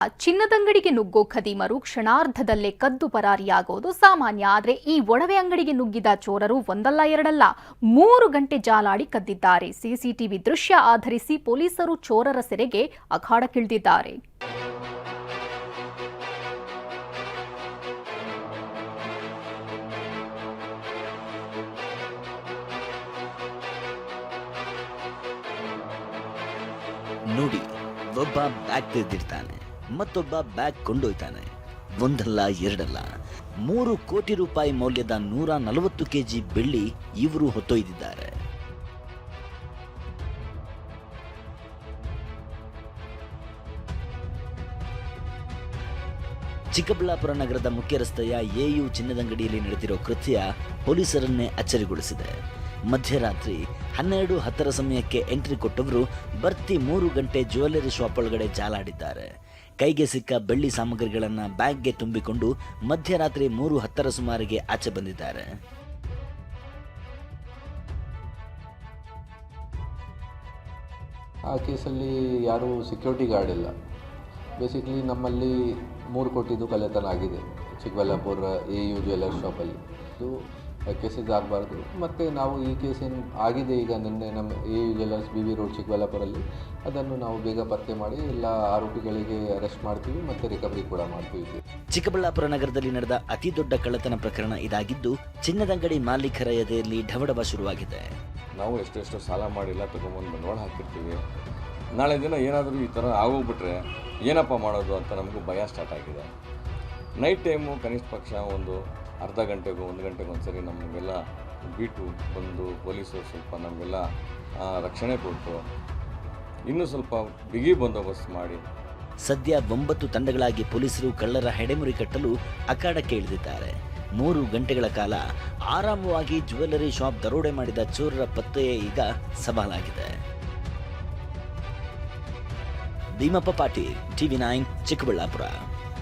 ಚಿನ್ನದಂಗಡಿಗೆ ನುಗ್ಗೋ ಖದೀಮರು ಕ್ಷಣಾರ್ಧದಲ್ಲೇ ಕದ್ದು ಪರಾರಿಯಾಗೋದು ಸಾಮಾನ್ಯ. ಆದರೆ ಈ ಒಡವೆ ಅಂಗಡಿಗೆ ನುಗ್ಗಿದ ಚೋರರು ಒಂದಲ್ಲ ಎರಡಲ್ಲ 3 ಗಂಟೆ ಜಾಲಾಡಿ ಕದ್ದಿದ್ದಾರೆ. ಸಿಸಿಟಿವಿ ದೃಶ್ಯ ಆಧರಿಸಿ ಪೊಲೀಸರು ಚೋರರ ಸೆರೆಗೆ ಅಖಾಡಕ್ಕಿಳಿದಿದ್ದಾರೆ. ನೋಡಿ, ಒಬ್ಬ ಬ್ಯಾಗ್ ತೆಗೆದಿರ್ತಾನೆ, ಮತ್ತೊಬ್ಬ ಬ್ಯಾಗ್ ಕೊಂಡೊಯ್ತಾನೆ. ಒಂದಲ್ಲ ಎರಡಲ್ಲ 3 ಕೋಟಿ ರೂಪಾಯಿ ಮೌಲ್ಯದ 140 ಕೆಜಿ ಬೆಳ್ಳಿ ಇವರು ಹೊತ್ತೊಯ್ದಿದ್ದಾರೆ. ಚಿಕ್ಕಬಳ್ಳಾಪುರ ನಗರದ ಮುಖ್ಯ ರಸ್ತೆಯ ಎಯು ಚಿನ್ನದಂಗಡಿಯಲ್ಲಿ ನಡೆದಿರೋ ಕೃತ್ಯ ಪೊಲೀಸರನ್ನೇ ಅಚ್ಚರಿಗೊಳಿಸಿದೆ. ಮಧ್ಯರಾತ್ರಿ 12:10 ಸಮಯಕ್ಕೆ ಎಂಟ್ರಿ ಕೊಟ್ಟವರು ಬರ್ತಿ 3 ಗಂಟೆ ಜ್ಯುವೆಲ್ಲರಿ ಶಾಪ್ ಒಳಗಡೆ ಜಾಲಾಡಿದ್ದಾರೆ. ಕೈಗೆ ಸಿಕ್ಕ ಬೆಳ್ಳಿ ಸಾಮಗ್ರಿಗಳನ್ನು ಬ್ಯಾಗ್ಗೆ ತುಂಬಿಕೊಂಡು ಮಧ್ಯರಾತ್ರಿ 3:10 ಸುಮಾರಿಗೆ ಆಚೆ ಬಂದಿದ್ದಾರೆ. ಆ ಕೇಸಲ್ಲಿ ಯಾರೂ ಸೆಕ್ಯೂರಿಟಿ ಗಾರ್ಡ್ ಇಲ್ಲ. ಬೇಸಿಕಲಿ ನಮ್ಮಲ್ಲಿ 3 ಕೋಟಿದು ಕಳ್ಳತನ ಆಗಿದೆ ಚಿಕ್ಕಬಳ್ಳಾಪುರ ಎಯು ಜ್ಯುವೆಲ್ಲರ್ ಶಾಪಲ್ಲಿ. ಇದು ಕೇಸಸ್ ಆಗಬಾರ್ದು. ಮತ್ತು ನಾವು ಈ ಕೇಸ್ ಏನು ಆಗಿದೆ ಈಗ ನಿನ್ನೆ ನಮ್ಮ ಎಯು ಜ್ಯುವೆಲ್ಲರ್ಸ್ BB ರೋಡ್ ಚಿಕ್ಕಬಳ್ಳಾಪುರಲ್ಲಿ, ಅದನ್ನು ನಾವು ಬೇಗ ಪತ್ತೆ ಮಾಡಿ ಎಲ್ಲ ಆರೋಪಿಗಳಿಗೆ ಅರೆಸ್ಟ್ ಮಾಡ್ತೀವಿ ಮತ್ತು ರಿಕವರಿ ಕೂಡ ಮಾಡ್ತೀವಿ. ಚಿಕ್ಕಬಳ್ಳಾಪುರ ನಗರದಲ್ಲಿ ನಡೆದ ಅತಿ ದೊಡ್ಡ ಕಳ್ಳತನ ಪ್ರಕರಣ ಇದಾಗಿದ್ದು, ಚಿನ್ನದಂಗಡಿ ಮಾಲೀಕರ ಎದೆಯಲ್ಲಿ ಢವಢವ ಶುರುವಾಗಿದೆ. ನಾವು ಎಷ್ಟೆಷ್ಟು ಸಾಲ ಮಾಡಿಲ್ಲ ತಗೊಂಬಂದು ಬಂಡವಾಳ ಹಾಕಿರ್ತೀವಿ. ನಾಳೆ ದಿನ ಏನಾದರೂ ಈ ಥರ ಆಗೋಗ್ಬಿಟ್ರೆ ಏನಪ್ಪ ಮಾಡೋದು ಅಂತ ನಮಗೂ ಭಯ ಸ್ಟಾರ್ಟ್ ಆಗಿದೆ. ನೈಟ್ ಟೈಮು ಕನಿಷ್ಠ ಪಕ್ಷ ಒಂದು ಅರ್ಧ ಗಂಟೆಗೂ 1 ಗಂಟೆಗೂ ಒಂದ್ಸರಿ ನಮಗೆಲ್ಲ ಬೀಟು ಬಂದು ಪೊಲೀಸರು ಸ್ವಲ್ಪ ನಮಗೆಲ್ಲ ರಕ್ಷಣೆ ಕೊಟ್ಟು ಇನ್ನೂ ಸ್ವಲ್ಪ ಬಿಗಿ ಬಂದೋಬಸ್ತ್ ಮಾಡಿ. ಸದ್ಯ 9 ತಂಡಗಳಾಗಿ ಪೊಲೀಸರು ಕಳ್ಳರ ಹೆಡೆಮುರಿ ಕಟ್ಟಲು ಅಖಾಡಕ್ಕೆ ಇಳಿದಿದ್ದಾರೆ. 3 ಗಂಟೆಗಳ ಕಾಲ ಆರಾಮವಾಗಿ ಜ್ಯುವೆಲ್ಲರಿ ಶಾಪ್ ದರೋಡೆ ಮಾಡಿದ ಚೋರರ ಪತ್ತೆಯೇ ಈಗ ಸವಾಲಾಗಿದೆ. ಭೀಮಪ್ಪ ಪಾಟೀಲ್, TV9 ಚಿಕ್ಕಬಳ್ಳಾಪುರ.